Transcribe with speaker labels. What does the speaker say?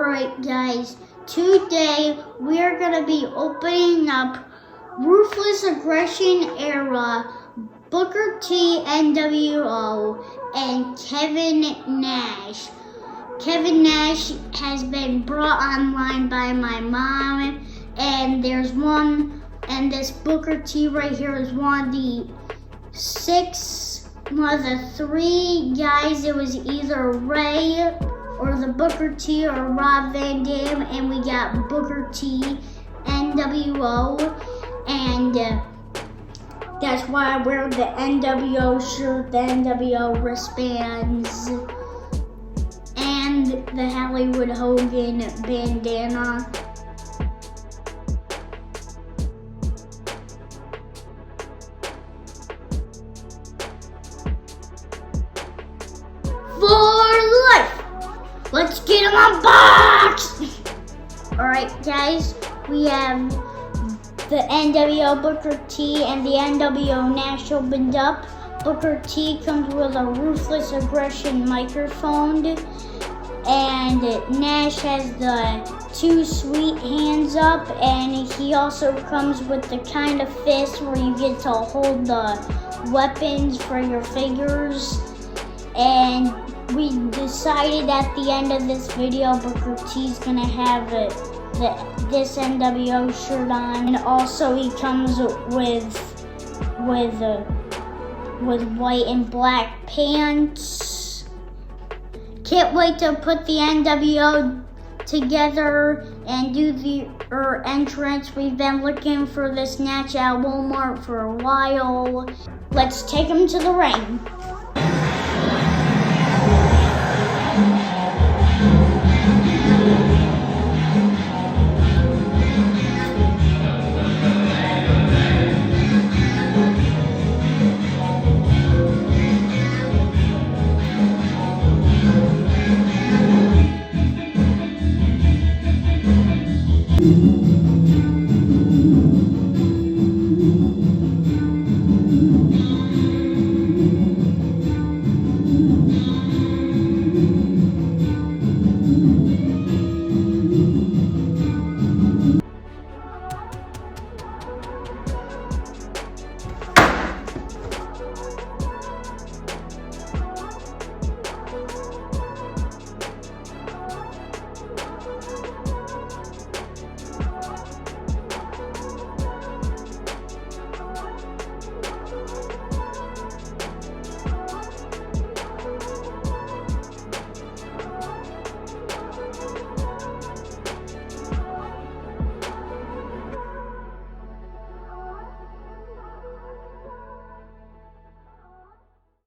Speaker 1: Alright guys, today we are going to be opening up Ruthless Aggression Era, Booker T, nWo, and Kevin Nash. Kevin Nash has been brought online by my mom, and there's one, and this Booker T right here is one of the three guys. It was either Ray or the Booker T or Rob Van Dam, and we got Booker T, nWo, and that's why I wear the nWo shirt, the nWo wristbands, and the Hollywood Hogan bandana. For life! Let's get them unboxed! Alright guys, we have the nWo Booker T and the nWo Nash opened up. Booker T comes with a Ruthless Aggression microphone, and Nash has the two sweet hands up, and he also comes with the kind of fist where you get to hold the weapons for your figures. And we decided at the end of this video, Booker T's gonna have this nWo shirt on, and also he comes with white and black pants. Can't wait to put the nWo together and do the entrance. We've been looking for this Nash at Walmart for a while. Let's take him to the ring.